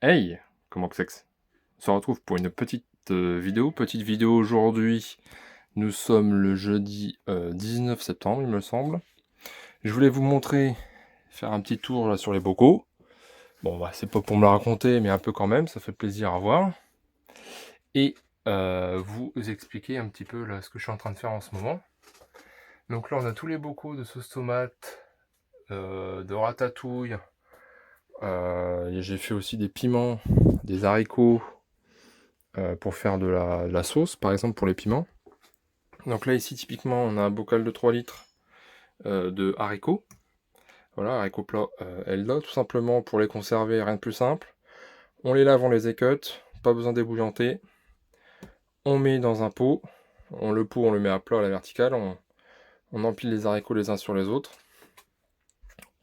Hey! Comment que c'est que on se retrouve pour une petite vidéo aujourd'hui. Nous sommes le jeudi 19 septembre, il me semble. Je voulais vous montrer, faire un petit tour là sur les bocaux. Bon, bah, c'est pas pour me la raconter, mais un peu quand même, ça fait plaisir à voir. Et vous expliquer un petit peu là ce que je suis en train de faire en ce moment. Donc là, on a tous les bocaux de sauce tomate, de ratatouille. Et j'ai fait aussi des piments, des haricots, pour faire de la sauce, par exemple pour les piments. Donc là, ici, typiquement, on a un bocal de 3 litres de haricots. Voilà, haricots plats Elda, tout simplement pour les conserver, rien de plus simple. On les lave, on les écoute, pas besoin d'ébouillanter. On met dans un pot, on le met à plat à la verticale, on empile les haricots les uns sur les autres.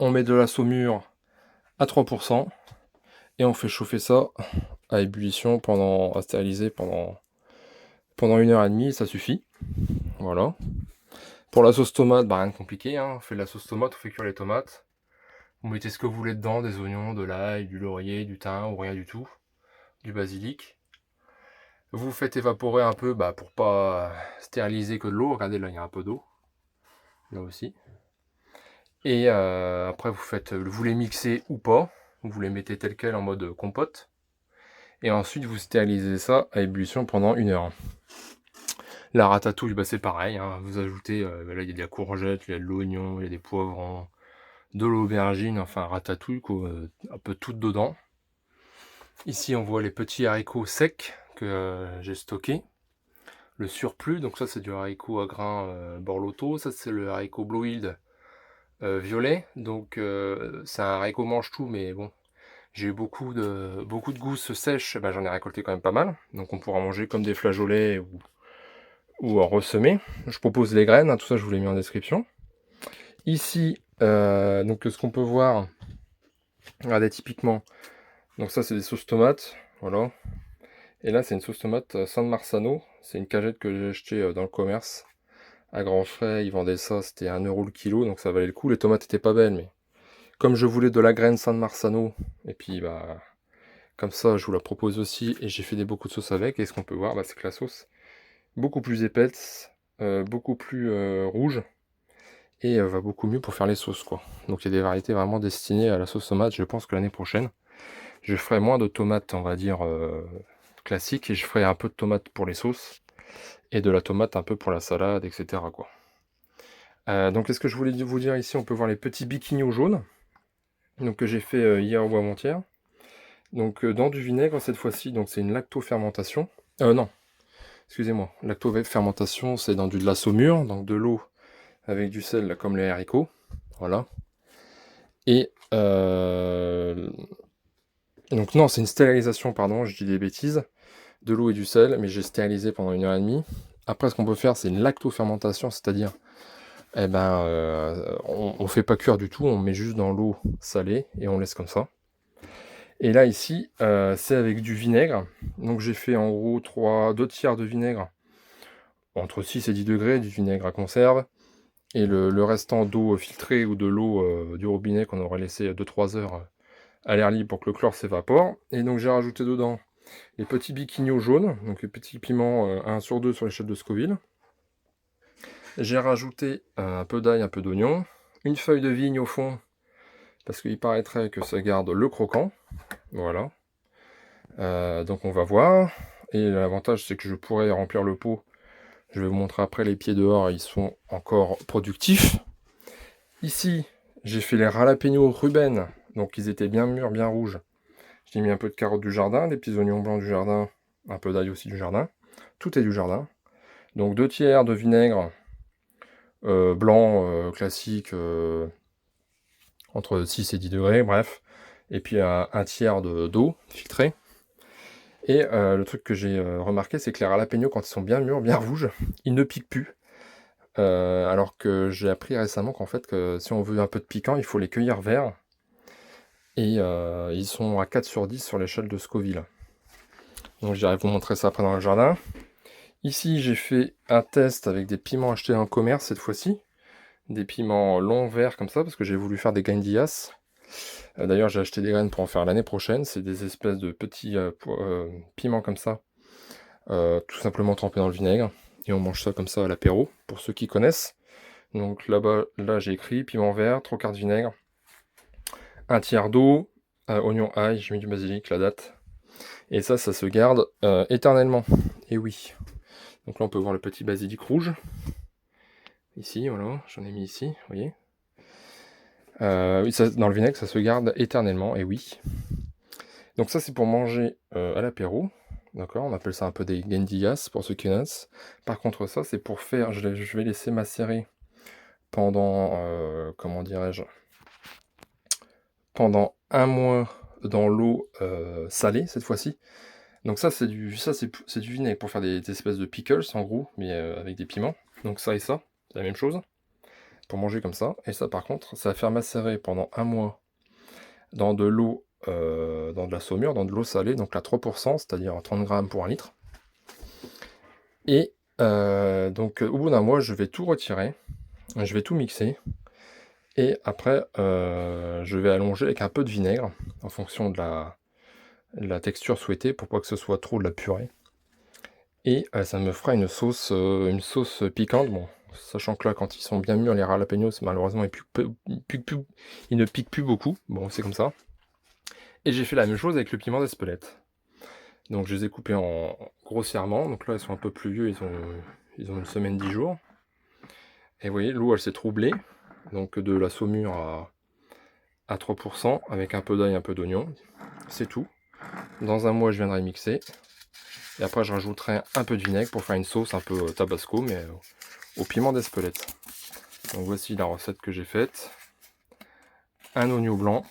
On met de la saumure à 3% et on fait chauffer ça à ébullition à stériliser pendant 1 heure et demie, ça suffit. Voilà. Pour la sauce tomate, bah rien de compliqué, hein. On fait de la sauce tomate, on fait cuire les tomates. Vous mettez ce que vous voulez dedans, des oignons, de l'ail, du laurier, du thym ou rien du tout, du basilic. Vous faites évaporer un peu pour pas stériliser que de l'eau. Regardez là, il y a un peu d'eau, là aussi. Et après vous les mixez ou pas, vous les mettez tel quel en mode compote. Et ensuite vous stérilisez ça à ébullition pendant 1 heure. La ratatouille, bah, c'est pareil, hein. Vous ajoutez, là il y a de la courgette, il y a de l'oignon, il y a des poivrons, de l'aubergine, enfin ratatouille quoi, un peu tout dedans. Ici on voit les petits haricots secs que j'ai stockés. Le surplus, donc ça c'est du haricot à grains borloto, ça c'est le haricot Blue violet, donc c'est un haricot mange-tout, mais bon, j'ai eu beaucoup de gousses sèches, bah, j'en ai récolté quand même pas mal, donc on pourra manger comme des flageolets ou ressemer. Je propose les graines, hein, tout ça je vous l'ai mis en description. Ici, donc ce qu'on peut voir, regardez typiquement, donc ça c'est des sauces tomates, voilà. Et là c'est une sauce tomate San Marzano, c'est une cagette que j'ai achetée dans le commerce. À grands frais, ils vendaient ça, c'était 1 € le kilo, donc ça valait le coup. Les tomates étaient pas belles, mais comme je voulais de la graine San Marzano, et puis bah comme ça je vous la propose aussi, et j'ai fait beaucoup de sauce avec, et ce qu'on peut voir, bah, c'est que la sauce beaucoup plus épaisse, beaucoup plus rouge, et va beaucoup mieux pour faire les sauces quoi. Donc il y a des variétés vraiment destinées à la sauce tomate. Je pense que l'année prochaine, je ferai moins de tomates, on va dire, classiques, et je ferai un peu de tomates pour les sauces, et de la tomate un peu pour la salade, etc. quoi. Donc qu'est-ce que je voulais vous dire ici? On peut voir les petits biquignons jaunes, donc que j'ai fait hier ou avant-hier. Donc dans du vinaigre cette fois-ci, donc c'est une lactofermentation. Non, excusez-moi. Lactofermentation, c'est dans de la saumure, donc de l'eau avec du sel, là, comme les haricots. Voilà. Et donc non, c'est une stérilisation, pardon, je dis des bêtises. De l'eau et du sel, mais j'ai stérilisé pendant 1 heure et demie. Après, ce qu'on peut faire, c'est une lactofermentation, c'est-à-dire on fait pas cuire du tout, on met juste dans l'eau salée et on laisse comme ça. Et là ici, c'est avec du vinaigre. Donc j'ai fait en gros 2 tiers de vinaigre, entre 6 et 10 degrés, du vinaigre à conserve, et le restant d'eau filtrée ou de l'eau du robinet qu'on aurait laissé 2-3 heures à l'air libre pour que le chlore s'évapore. Et donc j'ai rajouté dedans les petits biquignons jaunes, donc les petits piments 1 sur 2 sur l'échelle de Scoville. J'ai rajouté un peu d'ail, un peu d'oignon, une feuille de vigne au fond, parce qu'il paraîtrait que ça garde le croquant. Voilà. Donc on va voir. Et l'avantage c'est que je pourrais remplir le pot. Je vais vous montrer après, les pieds dehors, ils sont encore productifs. Ici, j'ai fait les jalapenos Ruben, donc ils étaient bien mûrs, bien rouges. J'ai mis un peu de carottes du jardin, des petits oignons blancs du jardin, un peu d'ail aussi du jardin. Tout est du jardin. Donc 2 tiers de vinaigre blanc classique, entre 6 et 10 degrés, bref. Et puis un tiers d'eau filtrée. Et le truc que j'ai remarqué, c'est que les jalapenos, quand ils sont bien mûrs, bien rouges, ils ne piquent plus. Alors que j'ai appris récemment qu'en fait, que si on veut un peu de piquant, il faut les cueillir verts. Et ils sont à 4 sur 10 sur l'échelle de Scoville. Donc j'irai vous montrer ça après dans le jardin. Ici, j'ai fait un test avec des piments achetés en commerce cette fois-ci. Des piments longs verts comme ça, parce que j'ai voulu faire des guindillas. D'ailleurs, j'ai acheté des graines pour en faire l'année prochaine. C'est des espèces de petits piments comme ça, tout simplement trempés dans le vinaigre. Et on mange ça comme ça à l'apéro, pour ceux qui connaissent. Donc là-bas, là j'ai écrit piment vert, 3 quarts de vinaigre, un tiers d'eau, oignon, ail, j'ai mis du basilic, la date. Et ça se garde éternellement. Et oui. Donc là, on peut voir le petit basilic rouge. Ici, voilà, j'en ai mis ici, vous voyez. Oui, ça, dans le vinaigre, ça se garde éternellement, et oui. Donc ça, c'est pour manger à l'apéro. D'accord, on appelle ça un peu des guindillas, pour ceux qui connaissent. Par contre, ça, c'est pour faire... Je vais laisser macérer pendant... comment dirais-je, pendant un mois dans l'eau salée, cette fois-ci. Donc ça, c'est du vinaigre pour faire des espèces de pickles, en gros, mais avec des piments. Donc ça et ça, c'est la même chose, pour manger comme ça. Et ça, par contre, ça va faire macérer pendant un mois dans de l'eau, dans de la saumure, dans de l'eau salée, donc à 3%, c'est-à-dire 30 grammes pour un litre. Et donc au bout d'un mois, je vais tout retirer, je vais tout mixer. Et après, je vais allonger avec un peu de vinaigre, en fonction de la texture souhaitée, pour pas que ce soit trop de la purée. Et ça me fera une sauce piquante. Bon, sachant que là, quand ils sont bien mûrs, les jalapenos, malheureusement, ils ne piquent plus beaucoup. Bon, c'est comme ça. Et j'ai fait la même chose avec le piment d'Espelette. Donc je les ai coupés en grossièrement. Donc là, ils sont un peu plus vieux, ils ont une semaine, 10 jours. Et vous voyez, l'eau, elle s'est troublée. Donc de la saumure à 3%, avec un peu d'ail, un peu d'oignon. C'est tout. Dans un mois, je viendrai mixer. Et après, je rajouterai un peu de vinaigre pour faire une sauce un peu tabasco, mais au piment d'Espelette. Donc voici la recette que j'ai faite. Un oignon blanc,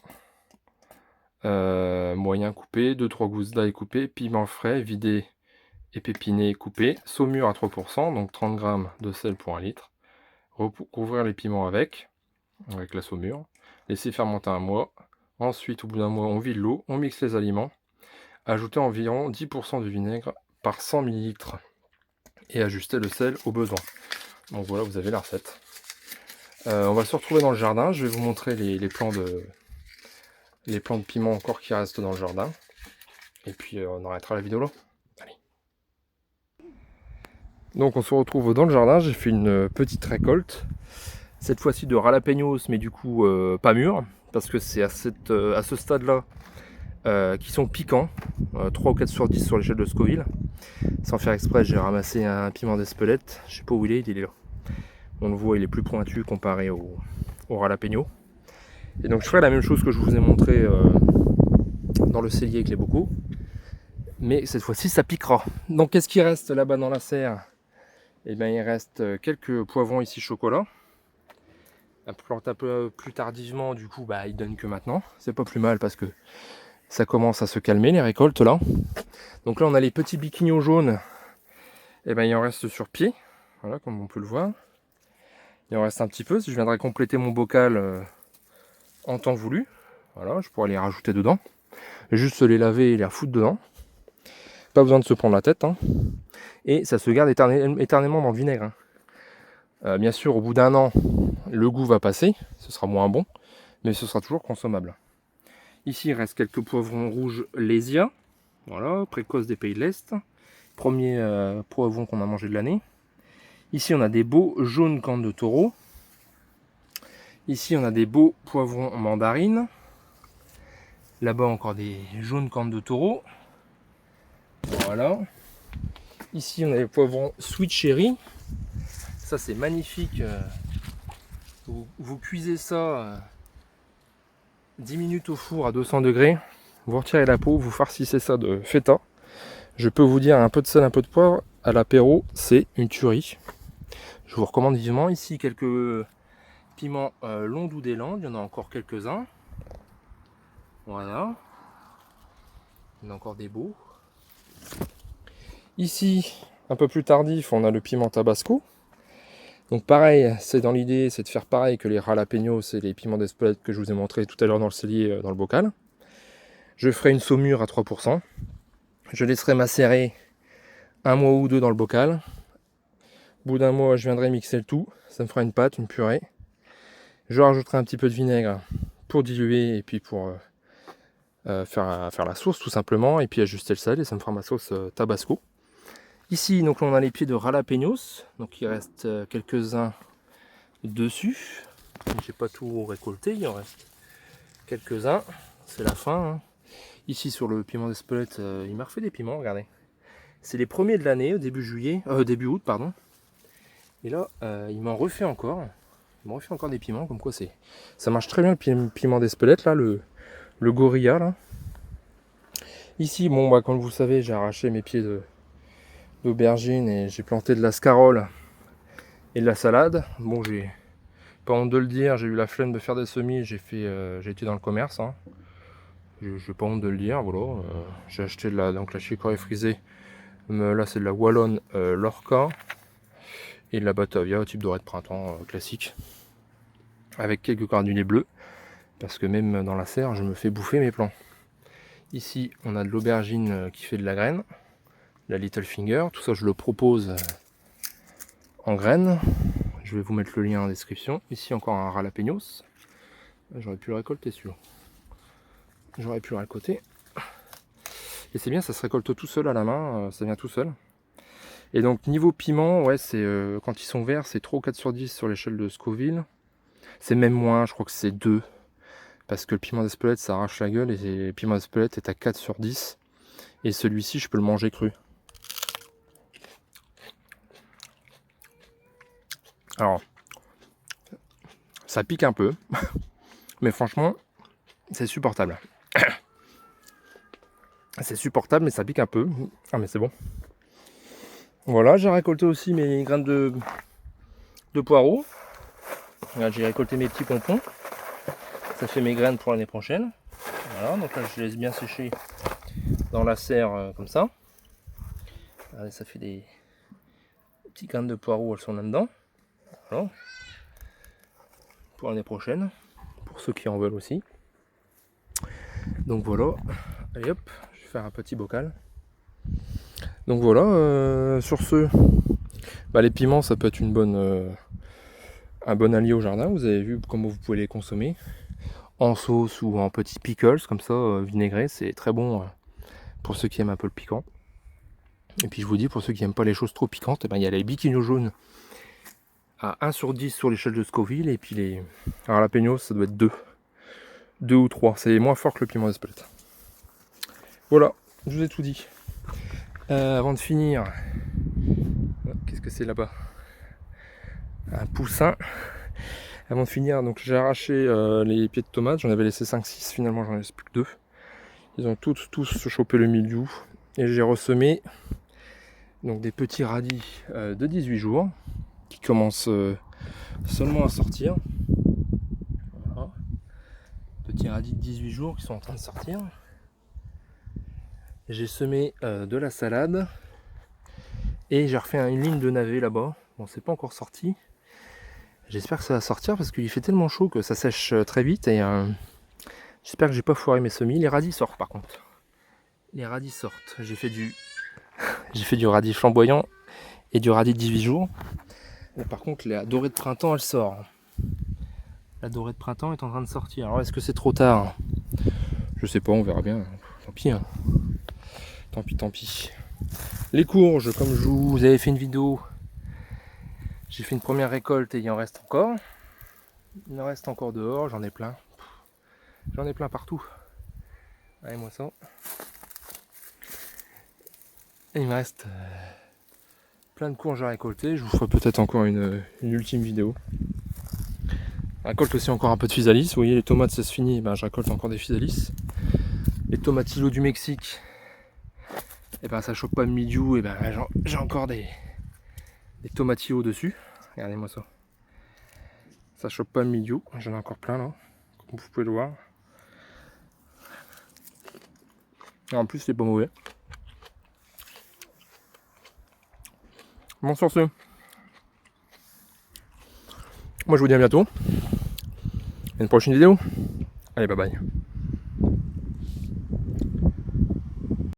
moyen coupé, 2-3 gousses d'ail coupées, piment frais, vidé et pépiné coupé, saumure à 3%, donc 30 g de sel pour un litre. Recouvrir les piments avec la saumure. Laisser fermenter un mois. Ensuite, au bout d'un mois, on vide l'eau, on mixe les aliments. Ajouter environ 10% de vinaigre par 100 ml. Et ajuster le sel au besoin. Donc voilà, vous avez la recette. On va se retrouver dans le jardin. Je vais vous montrer les plants de piment encore qui restent dans le jardin. Et puis on arrêtera la vidéo là. Allez. Donc on se retrouve dans le jardin. J'ai fait une petite récolte. Cette fois-ci de jalapenos, mais du coup pas mûrs. Parce que c'est à ce stade-là qui sont piquants. 3 ou 4 sur 10 sur l'échelle de Scoville. Sans faire exprès, j'ai ramassé un piment d'Espelette. Je sais pas où il est là. On le voit, il est plus pointu comparé au jalapeno. Et donc je ferai la même chose que je vous ai montré dans le cellier avec les bocaux. Mais cette fois-ci, ça piquera. Donc qu'est-ce qui reste là-bas dans la serre? Eh bien, il reste quelques poivrons ici chocolat. Un plante un peu plus tardivement, du coup, bah, ils donnent que maintenant. C'est pas plus mal parce que ça commence à se calmer, les récoltes là. Donc là, on a les petits biquignons jaunes. Eh bien, il en reste sur pied. Voilà, comme on peut le voir. Il en reste un petit peu. Si je viendrai compléter mon bocal en temps voulu, voilà, je pourrais les rajouter dedans. Juste les laver et les refoutre dedans. Pas besoin de se prendre la tête. Hein. Et ça se garde éternellement dans le vinaigre. Hein. Bien sûr, au bout d'un an, le goût va passer. Ce sera moins bon. Mais ce sera toujours consommable. Ici, il reste quelques poivrons rouges Lésia. Voilà, précoce des pays de l'Est. Premier poivron qu'on a mangé de l'année. Ici, on a des beaux jaunes cornes de taureau. Ici, on a des beaux poivrons mandarines. Là-bas, encore des jaunes cornes de taureau. Voilà. Ici, on a les poivrons sweet cherry. Ça, c'est magnifique. Vous cuisez ça 10 minutes au four à 200 degrés. Vous retirez la peau, vous farcissez ça de feta. Je peux vous dire, un peu de sel, un peu de poivre, à l'apéro, c'est une tuerie. Je vous recommande vivement. Ici, quelques piments Londou des Landes. Il y en a encore quelques-uns. Voilà. Il y en a encore des beaux. Ici, un peu plus tardif, on a le piment tabasco. Donc pareil, c'est dans l'idée, c'est de faire pareil que les jalapenos et les piments d'Espelette que je vous ai montré tout à l'heure dans le cellier, dans le bocal. Je ferai une saumure à 3%. Je laisserai macérer un mois ou deux dans le bocal. Au bout d'un mois, je viendrai mixer le tout. Ça me fera une pâte, une purée. Je rajouterai un petit peu de vinaigre pour diluer et puis pour faire la sauce tout simplement, et puis ajuster le sel, et ça me fera ma sauce tabasco. Ici donc on a les pieds de jalapenos, donc il reste quelques-uns dessus. J'ai pas tout récolté, il en reste quelques-uns, c'est la fin. Hein. Ici sur le piment d'Espelette, il m'a refait des piments, regardez. C'est les premiers de l'année, au début août, pardon. Et là, il m'en refait encore. Il m'en refait encore des piments, comme quoi ça marche très bien le piment d'Espelette, là, le gorilla, là. Ici, bon, bah, comme vous le savez, j'ai arraché mes pieds d'aubergine et j'ai planté de la scarole et de la salade. Bon, j'ai pas honte de le dire, j'ai eu la flemme de faire des semis, j'ai été dans le commerce. Hein. J'ai pas honte de le dire, voilà. J'ai acheté donc la chicorée frisée. Là, c'est de la Wallonne Lorca et de la Batavia, type doré de printemps classique, avec quelques granulés bleus, parce que même dans la serre, je me fais bouffer mes plants. Ici, on a de l'aubergine qui fait de la graine, la Little Finger. Tout ça, je le propose en graines. Je vais vous mettre le lien en description. Ici, encore un jalapenos. J'aurais pu le récolter celui-là. J'aurais pu le récolter. Et c'est bien, ça se récolte tout seul à la main, ça vient tout seul. Et donc niveau piment, ouais, c'est quand ils sont verts, c'est 3 ou 4 sur 10 sur l'échelle de Scoville. C'est même moins, je crois que c'est 2. Parce que le piment d'Espelette, ça arrache la gueule, et le piment d'Espelette est à 4 sur 10. Et celui-ci, je peux le manger cru. Alors, ça pique un peu, mais franchement, c'est supportable. C'est supportable, mais ça pique un peu. Ah, mais c'est bon. Voilà, j'ai récolté aussi mes graines de poireaux. Là, j'ai récolté mes petits pompons. Ça fait mes graines pour l'année prochaine. Voilà, donc là, je les laisse bien sécher dans la serre comme ça. Allez, ça fait des petites graines de poireaux, elles sont là-dedans. Voilà. Pour l'année prochaine, pour ceux qui en veulent aussi. Donc voilà, allez hop, je vais faire un petit bocal. Donc voilà, sur ce, bah, les piments, ça peut être un bon allié au jardin. Vous avez vu comment vous pouvez les consommer en sauce ou en petits pickles comme ça, vinaigrés. C'est très bon pour ceux qui aiment un peu le piquant. Et puis je vous dis, pour ceux qui n'aiment pas les choses trop piquantes, eh ben, il y a les biquignons jaunes à 1 sur 10 sur l'échelle de Scoville. Et puis les jalapenos, ça doit être 2. 2 ou 3. C'est moins fort que le piment d'Espelette. Voilà, je vous ai tout dit. Avant de finir, qu'est-ce que c'est là-bas? Un poussin. Avant de finir, donc j'ai arraché les pieds de tomates. J'en avais laissé 5-6. Finalement, j'en laisse plus que 2. Ils ont tous chopé le mildiou. Et j'ai ressemé donc des petits radis de 18 jours qui commencent seulement à sortir. Voilà. Petits radis de 18 jours qui sont en train de sortir. J'ai semé de la salade et j'ai refait une ligne de navets là-bas. Bon, c'est pas encore sorti. J'espère que ça va sortir parce qu'il fait tellement chaud que ça sèche très vite, et j'espère que j'ai pas foiré mes semis. Les radis sortent par contre. Les radis sortent. J'ai fait du radis flamboyant et du radis de 18 jours. Et par contre, la dorée de printemps, elle sort. La dorée de printemps est en train de sortir. Alors, est-ce que c'est trop tard? Je sais pas, on verra bien. Tant pis. Hein. Tant pis. Les courges, comme je vous avais fait une vidéo, j'ai fait une première récolte et il en reste encore. Il en reste encore dehors, j'en ai plein. J'en ai plein partout. Allez, moi ça. Et il me reste plein de courges à récolter. Je vous ferai peut-être encore une ultime vidéo. Je récolte aussi encore un peu de physalis. Vous voyez, les tomates, ça se finit. Ben, je récolte encore des physalis. Les tomatillos du Mexique, et ben ça choque pas le mildiou. Et ben j'ai encore des tomatillos dessus. Regardez-moi ça. Ça chope pas le mildiou. J'en ai encore plein là, comme vous pouvez le voir. Et en plus, c'est pas mauvais. Bon, sur ce, moi je vous dis à bientôt. À une prochaine vidéo. Allez, bye bye.